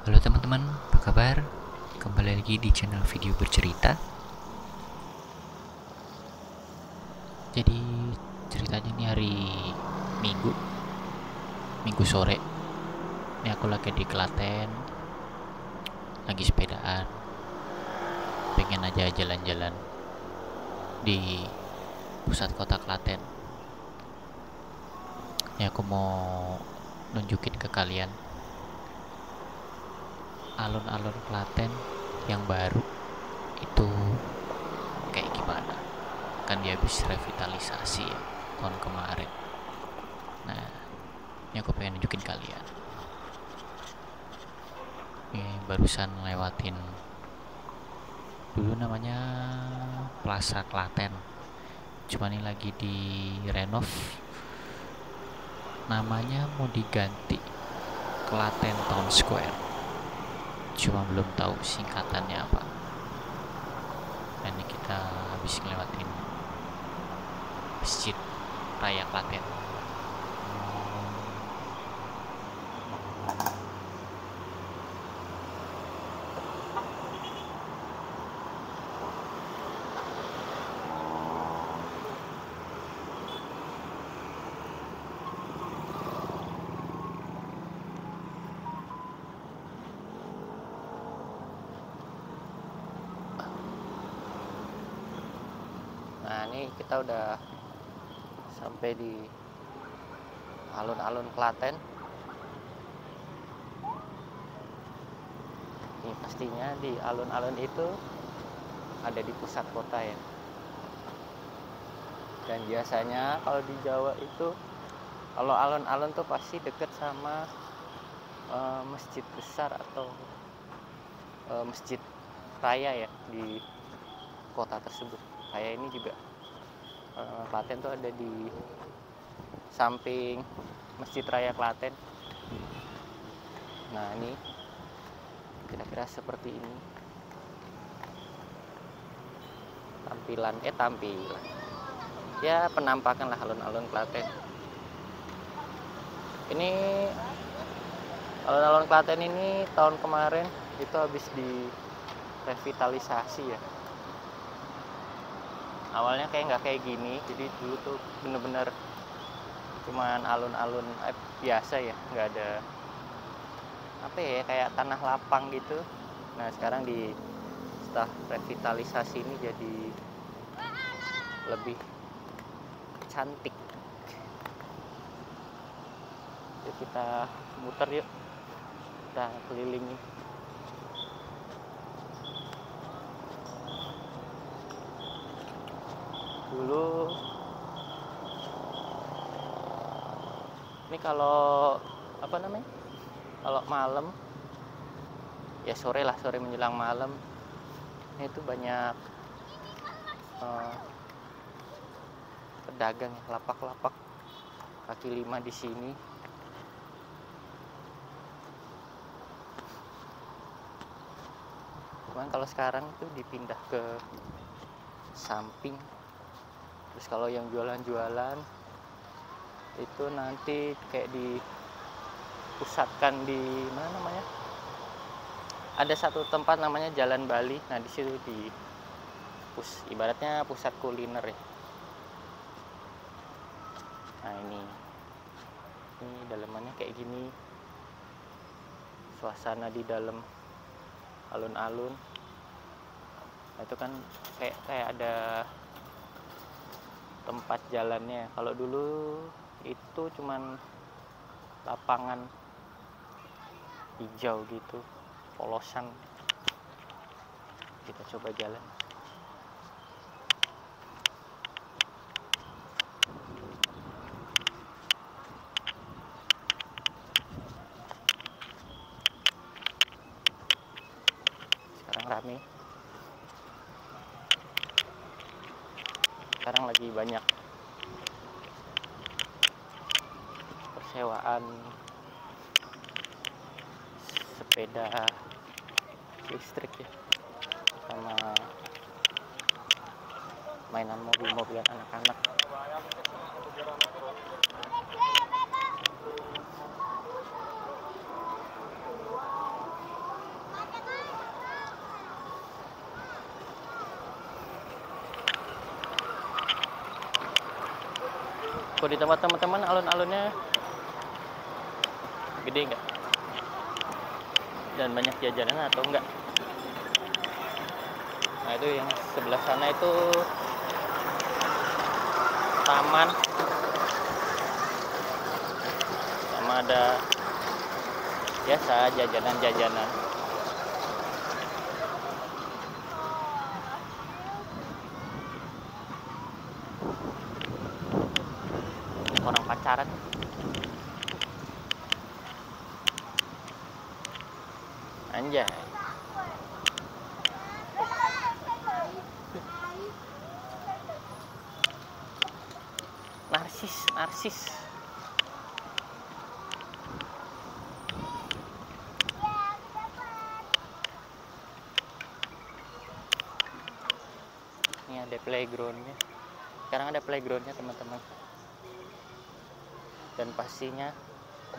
Halo teman-teman, apa kabar? Kembali lagi di channel video bercerita. Jadi ceritanya ini hari Minggu, Minggu sore. Ini aku lagi di Klaten, lagi sepedaan. Pengen aja jalan-jalan di pusat kota Klaten. Ini aku mau nunjukin ke kalian alun-alun Klaten yang baru itu kayak gimana. Kan dia habis revitalisasi ya tahun kemarin. Nah, ini aku pengen nunjukin kalian. Ini barusan lewatin dulu namanya Plaza Klaten, cuma ini lagi di renov, namanya mau diganti Klaten Town Square, cuma belum tahu singkatannya apa. Dan ini kita habis ngelewatin Masjid Raya Klaten. Nah, ini kita udah sampai di alun-alun Klaten. Ini pastinya di alun-alun itu ada di pusat kota ya. Dan biasanya kalau di Jawa itu kalau alun-alun tuh pasti deket sama masjid besar atau masjid raya ya di kota tersebut. Kayak ini juga Klaten tuh ada di samping Masjid Raya Klaten. Nah, ini kira-kira seperti ini tampilan ya, penampakan lah alun-alun Klaten. Ini alun-alun Klaten ini tahun kemarin itu habis direvitalisasi ya. Awalnya kayak nggak kayak gini, jadi dulu tuh bener-bener cuman alun-alun biasa ya, nggak ada apa ya, kayak tanah lapang gitu. Nah, sekarang setelah revitalisasi ini jadi lebih cantik. Yuk kita muter yuk, kita kelilingi. Dulu ini kalau apa namanya, kalau malam ya, sore menjelang malam itu banyak pedagang, lapak-lapak kaki lima di sini. Cuman kalau sekarang itu dipindah ke samping. Terus kalau yang jualan-jualan itu nanti kayak dipusatkan di mana namanya? Ada satu tempat namanya Jalan Bali. Nah, di situ ibaratnya pusat kuliner ya. Nah, ini dalamannya kayak gini. Suasana di dalam alun-alun. Nah, itu kan kayak ada tempat jalannya. Kalau dulu itu cuman lapangan hijau gitu, polosan. Kita coba jalan. Sekarang rame. Sekarang lagi banyak persewaan sepeda listrik ya, sama mainan mobil-mobilan anak-anak. Kalau di tempat teman-teman alun-alunnya gede nggak? Dan banyak jajanan atau enggak? Nah itu yang sebelah sana itu taman, sama ada biasa jajanan-jajanan. Orang pacaran. Anjay. Narsis. Ini ada playgroundnya. Sekarang ada playgroundnya teman-teman. Dan pastinya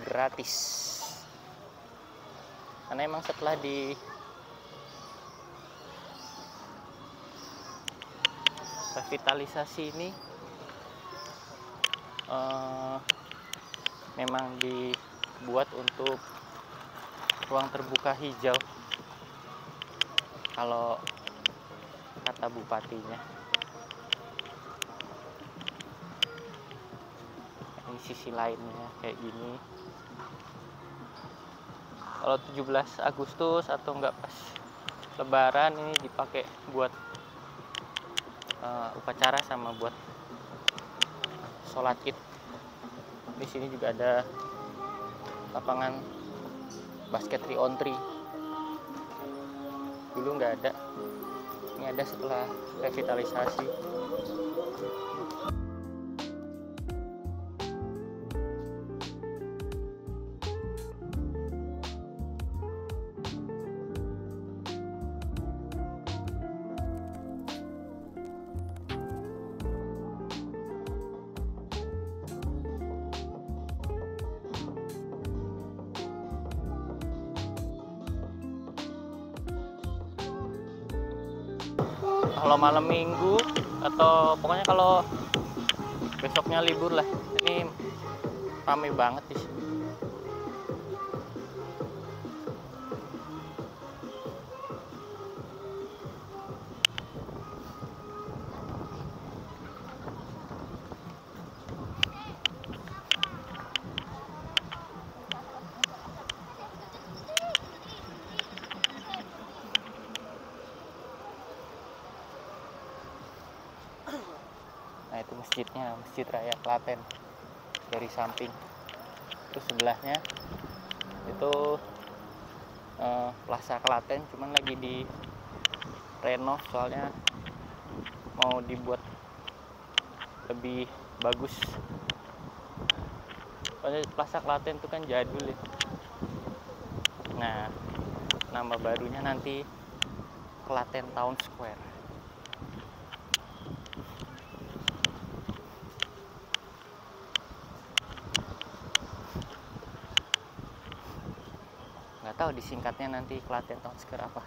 gratis. Karena emang setelah di revitalisasi ini memang dibuat untuk ruang terbuka hijau kalau kata bupatinya. Ini sisi lainnya kayak gini. Kalau 17 Agustus atau enggak pas Lebaran ini dipakai buat upacara sama buat sholat Id. Di sini juga ada lapangan basket 3-on-3. Dulu nggak ada. Ini ada setelah revitalisasi. Kalau malam minggu atau pokoknya kalau besoknya libur lah, ini ramai banget di sini. Nah itu masjidnya, Masjid Raya Klaten dari samping. Terus sebelahnya itu Plaza Klaten, cuman lagi di renov soalnya mau dibuat lebih bagus. Soalnya Plaza Klaten itu kan jadul ya. Nah nama barunya nanti Klaten Town Square. Nggak tahu disingkatnya nanti Klaten Town Square apa,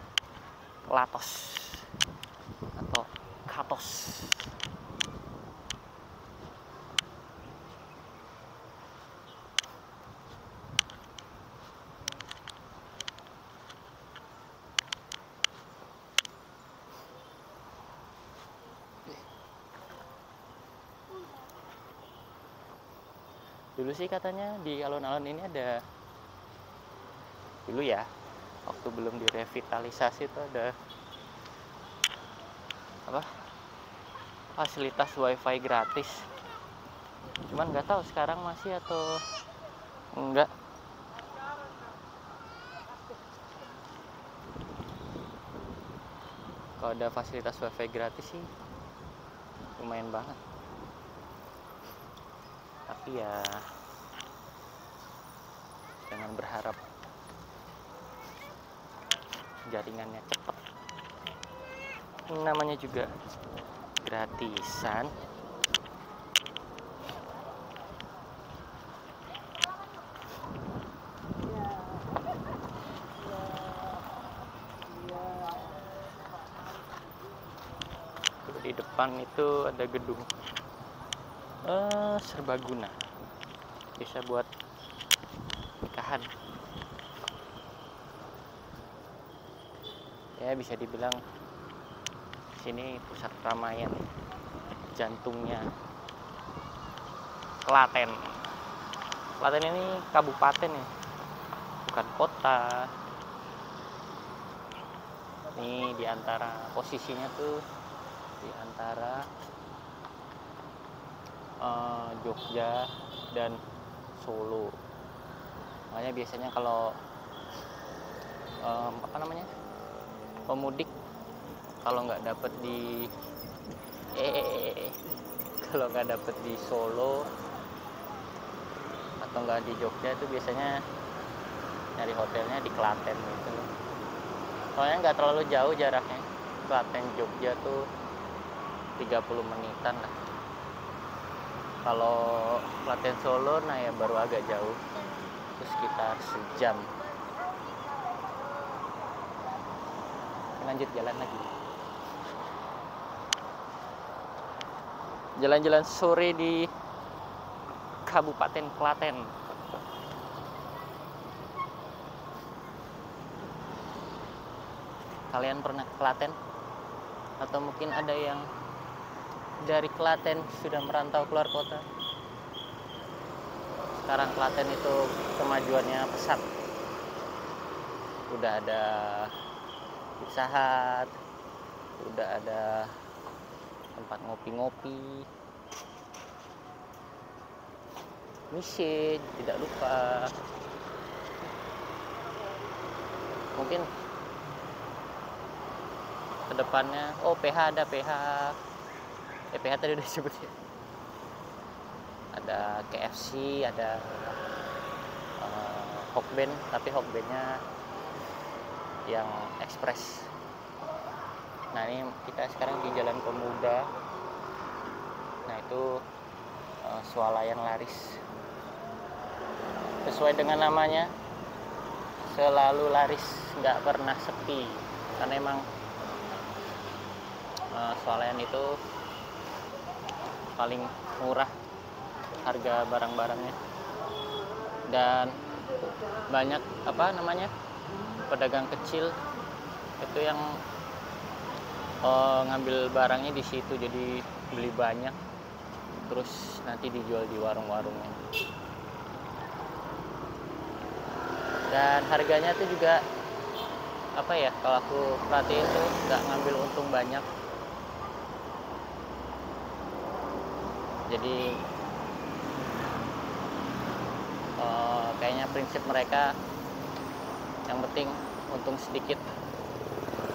Klatos atau Katos. Dulu sih katanya di alun-alun ini ada, dulu ya waktu belum direvitalisasi itu ada apa, fasilitas wifi gratis, cuman nggak tahu sekarang masih atau enggak. Kalau ada fasilitas wifi gratis sih lumayan banget, tapi ya jangan berharap jaringannya cepat, namanya juga gratisan. Di depan itu ada gedung serbaguna, bisa buat nikahan ya, bisa dibilang sini pusat keramaian, jantungnya Klaten. Klaten ini kabupaten ya, bukan kota. Ini diantara posisinya tuh diantara Jogja dan Solo. Makanya biasanya kalau pemudik kalau nggak dapet di kalau nggak dapet di Solo atau nggak di Jogja itu biasanya nyari hotelnya di Klaten gitu. Soalnya nggak terlalu jauh jaraknya, Klaten Jogja tuh 30 menitan lah. Kalau Klaten Solo nah ya baru agak jauh, itu sekitar sejam. Lanjut jalan lagi, jalan-jalan sore di Kabupaten Klaten. Kalian pernah ke Klaten? Atau mungkin ada yang dari Klaten sudah merantau keluar kota? Sekarang Klaten itu kemajuannya pesat. Udah ada Pizza Hut, udah ada tempat ngopi-ngopi, Mise tidak lupa. Mungkin kedepannya, PH ada PH. PH tadi udah disebut ya. Ada KFC, ada Hokben, tapi Hokbennya yang ekspres. Nah ini kita sekarang di Jalan Pemuda. Nah itu swalayan laris. Sesuai dengan namanya, selalu laris, nggak pernah sepi. Karena emang swalayan itu paling murah harga barang-barangnya, dan banyak pedagang kecil itu yang ngambil barangnya di situ, jadi beli banyak terus nanti dijual di warung-warungnya. Dan harganya tuh juga kalau aku perhatiin tuh nggak ngambil untung banyak. Jadi kayaknya prinsip mereka yang penting untung sedikit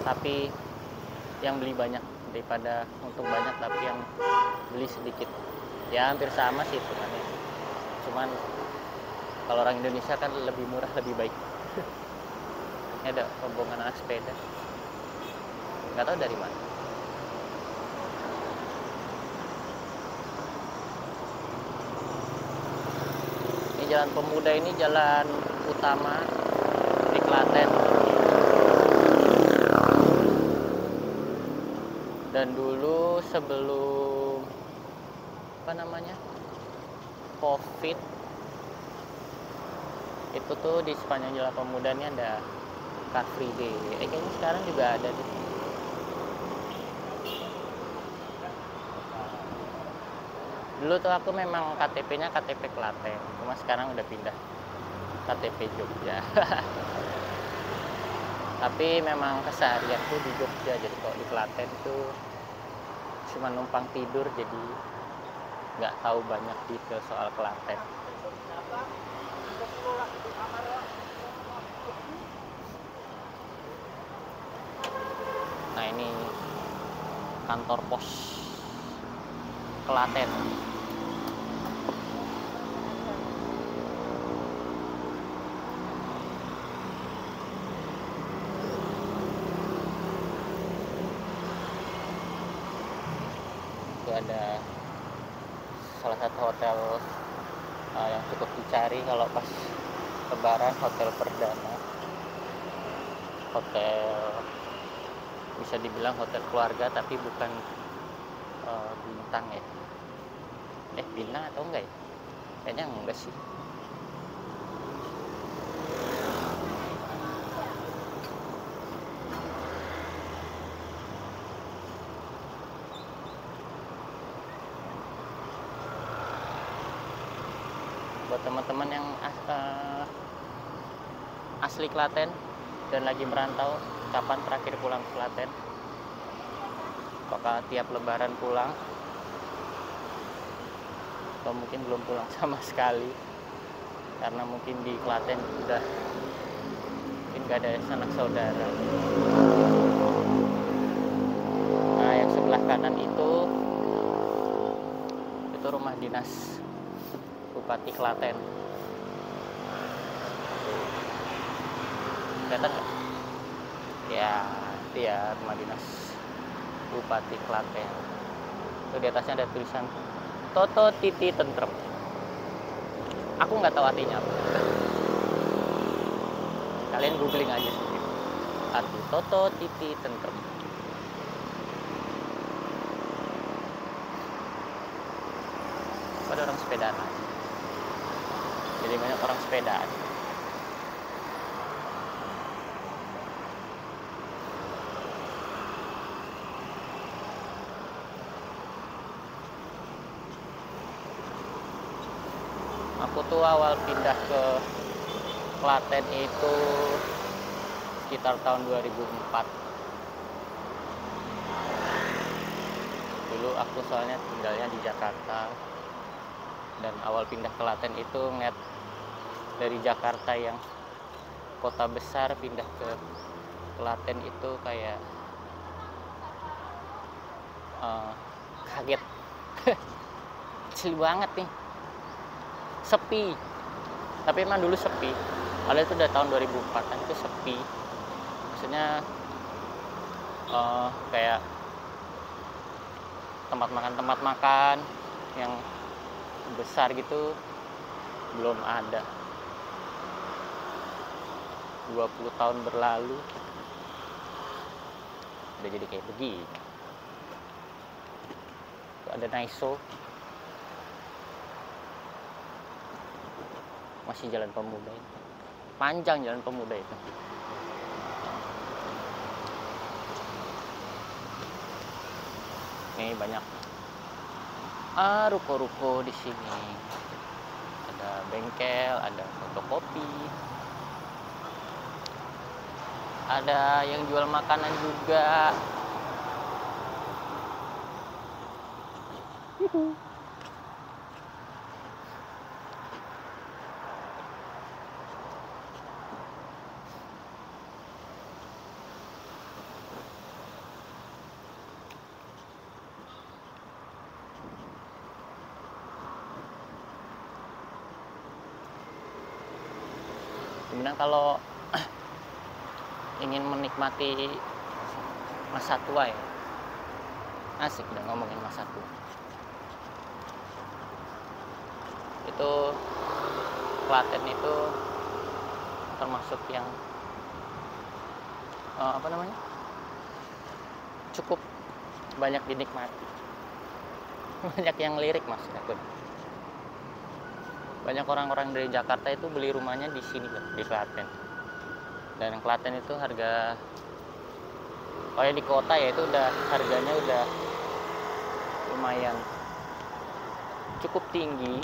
tapi yang beli banyak, daripada untung banyak tapi yang beli sedikit. Ya hampir sama sih hitungannya, cuman kalau orang Indonesia kan lebih murah lebih baik. Ini ada rombongan anak sepeda, nggak tahu dari mana. Ini Jalan Pemuda, ini jalan utama di Klaten. Dan dulu sebelum COVID itu tuh di sepanjang Jalan Pemuda ini ada Car Free Day. Kayaknya sekarang juga ada deh. Dulu tuh aku memang KTP-nya KTP Klaten, cuma sekarang udah pindah KTP Jogja. Tapi memang keseharian tuh di Jogja, jadi kalau di Klaten tuh cuma numpang tidur, jadi nggak tahu banyak detail soal Klaten. Nah ini kantor pos Klaten. Itu ada salah satu hotel yang cukup dicari kalau pas Lebaran, Hotel Perdana. Hotel bisa dibilang hotel keluarga tapi bukan bintang ya. pindah atau enggak ya? Kayaknya enggak sih. Buat teman-teman yang asli Klaten dan lagi merantau, kapan terakhir pulang ke Klaten? Apakah tiap lebaran pulang? Atau mungkin belum pulang sama sekali? Karena mungkin di Klaten udah mungkin gak ada sanak saudara. Nah, yang sebelah kanan itu rumah dinas Bupati Klaten. Kelihatan nggak? Ya, itu ya rumah dinas Bupati Klaten. Itu di atasnya ada tulisan Toto Titi Tentrem. Aku nggak tahu artinya apa. Kalian googling aja sendiri. Arti Toto Titi Tentrem. Ada orang sepedaan. Jadi banyak orang sepedaan. Aku tuh awal pindah ke Klaten itu sekitar tahun 2004. Dulu aku soalnya tinggalnya di Jakarta. Dan awal pindah ke Klaten itu ngeliat dari Jakarta yang kota besar pindah ke Klaten itu kayak kaget. Kecil banget nih, sepi. Tapi emang dulu sepi, padahal itu udah tahun 2004-an, itu sepi. Maksudnya kayak tempat makan yang besar gitu belum ada. 20 tahun berlalu udah jadi kayak begini. Ada Naiso, masih Jalan Pemuda itu. Panjang Jalan Pemuda itu. Nih banyak ruko-ruko di sini. Ada bengkel, ada fotokopi, ada yang jual makanan juga. Sebenarnya kalau ingin menikmati masa tua ya, asik udah ngomongin masa tua. Itu Klaten itu termasuk yang cukup banyak dinikmati. Banyak yang lirik maksudnya. Banyak orang-orang dari Jakarta itu beli rumahnya di sini loh, di Klaten. Dan Klaten itu harga, kalau di kota ya itu udah harganya udah lumayan cukup tinggi.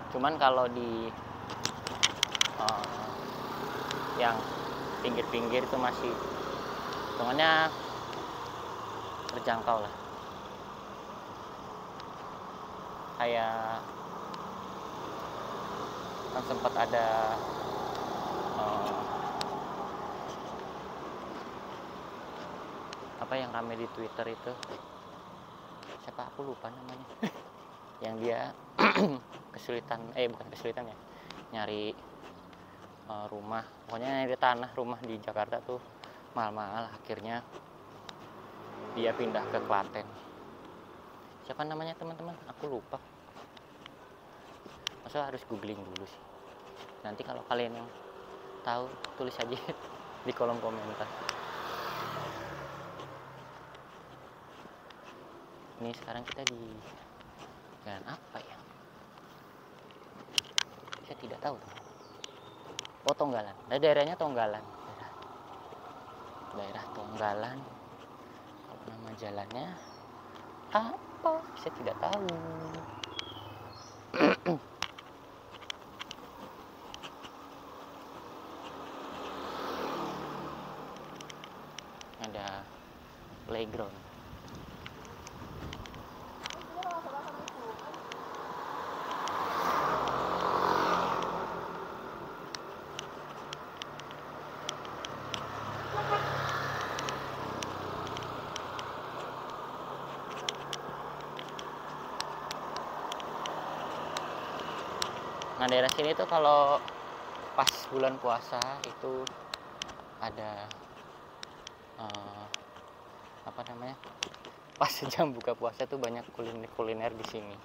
Cuman kalau di yang pinggir-pinggir itu masih hitungannya terjangkau lah. Kayak kan sempat ada apa yang rame di Twitter itu, siapa aku lupa namanya. Yang dia kesulitan, bukan kesulitan ya, nyari rumah, pokoknya nyari tanah rumah di Jakarta tuh mahal-mahal. Akhirnya dia pindah ke Klaten. Siapa namanya teman-teman? Aku lupa. Masa harus googling dulu sih. Nanti kalau kalian yang tahu tulis aja di kolom komentar. Ini sekarang kita di jalan apa ya? Saya tidak tahu. Oh, Tonggalan. Nah, daerahnya Tonggalan. Daerah Tonggalan. Kalau nama jalannya apa? Saya tidak tahu. Ada playground. Nah, daerah sini tuh kalau pas bulan puasa itu ada apa namanya? Pas jam buka puasa tuh banyak kuliner di sini.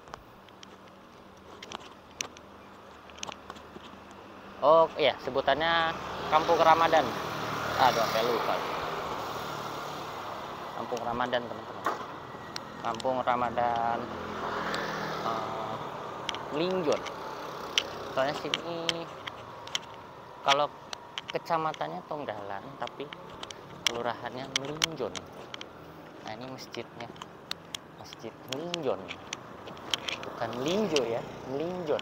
Oh iya, sebutannya Kampung Ramadan. Aduh, sampai lupa. Kampung Ramadan, teman-teman. Kampung Ramadan Melinjon. Soalnya sini kalau kecamatannya Tonggalan, tapi kelurahannya Melinjon. Nah, ini masjidnya, Masjid Melinjon, bukan Melinjo ya, Melinjon.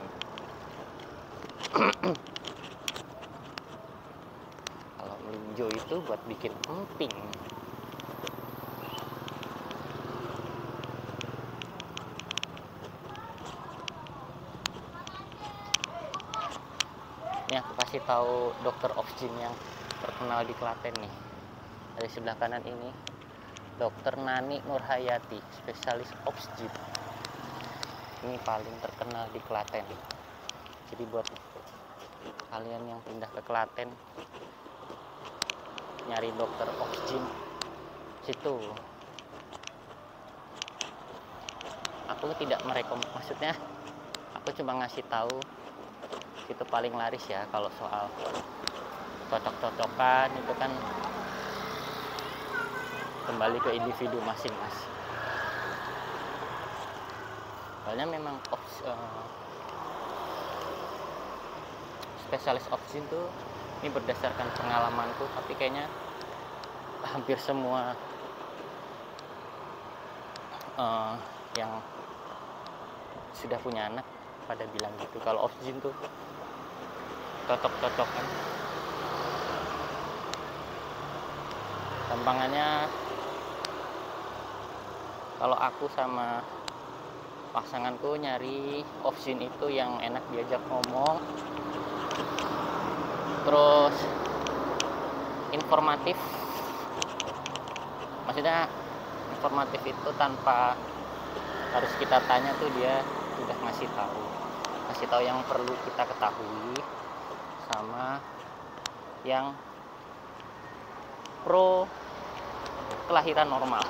Kalau Melinjo itu buat bikin emping. Ini aku kasih tahu dokter Oxjin yang terkenal di Klaten nih. Dari sebelah kanan ini Dokter Nani Nurhayati, spesialis Oxjin. Ini paling terkenal di Klaten. Jadi buat kalian yang pindah ke Klaten nyari dokter Oxjin situ. Aku tidak maksudnya aku cuma ngasih tahu itu paling laris ya. Kalau soal cocok-cocokan itu kan kembali ke individu masing-masing. Soalnya memang spesialis Oxjin tuh ini berdasarkan pengalamanku, tapi kayaknya hampir semua yang sudah punya anak pada bilang gitu, kalau Oxjin tuh cocok-cocokan. Gampangannya kalau aku sama pasanganku nyari Oxjin itu yang enak diajak ngomong, terus informatif. Maksudnya informatif itu tanpa harus kita tanya tuh dia udah ngasih tahu yang perlu kita ketahui, sama yang pro kelahiran normal.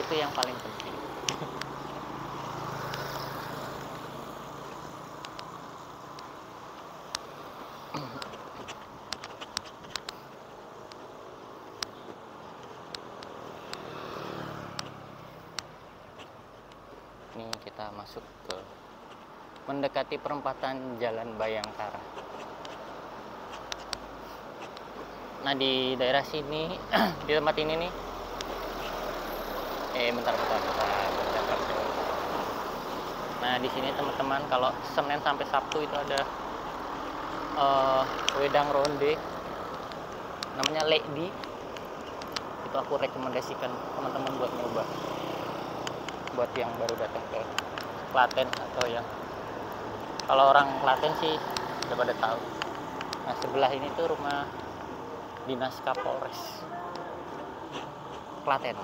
Itu yang paling penting. Ini kita masuk ke mendekati perempatan Jalan Bayangkara. Nah, di daerah sini di tempat ini nih bentar. Nah, di sini teman-teman kalau Senin sampai Sabtu itu ada wedang ronde namanya Lady. Itu aku rekomendasikan teman-teman buat nyoba, buat yang baru datang ke Klaten atau yang kalau orang Klaten sih udah pada tahu. Nah, sebelah ini tuh rumah Dinas Kapolres Klaten.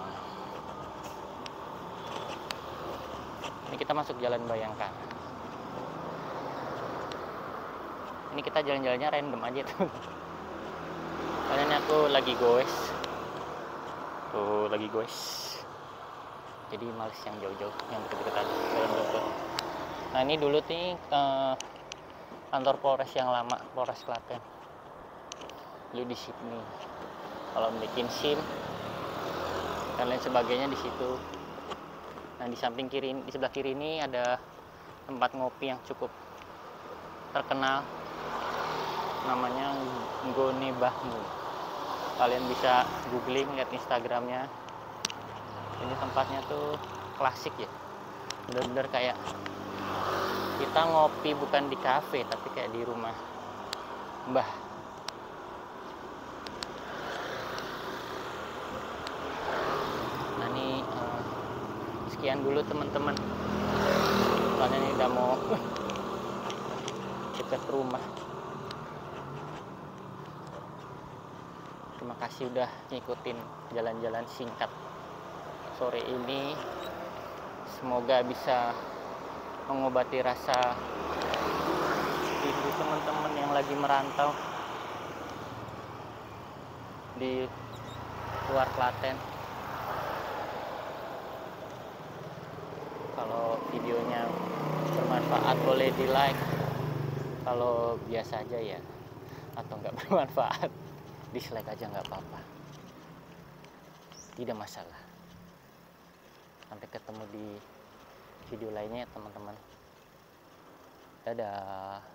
Ini kita masuk Jalan Bayangkara. Ini kita jalan-jalannya random aja tuh. Soalnya aku lagi goes. Jadi males yang jauh-jauh, yang deket-deket aja, jalan-jalan. Nah, ini dulu nih kantor Polres yang lama, Polres Klaten. Dulu di sini. Kalau bikin SIM dan lain sebagainya di situ. Nah, di samping kiri, di sebelah kiri ini ada tempat ngopi yang cukup terkenal, namanya Nggone Bahmu. Kalian bisa googling, lihat Instagramnya. Ini tempatnya tuh klasik ya, bener-bener kayak kita ngopi bukan di kafe tapi kayak di rumah Mbah. Nah ini sekian dulu teman-teman, soalnya ini udah mau dekat rumah. Terima kasih udah ngikutin jalan-jalan singkat sore ini. Semoga bisa mengobati rasa rindu teman-teman yang lagi merantau di luar Klaten. Kalau videonya bermanfaat boleh di like, kalau biasa aja ya atau nggak bermanfaat dislike aja nggak apa-apa, tidak masalah. Sampai ketemu di video lainnya ya teman-teman, dadah.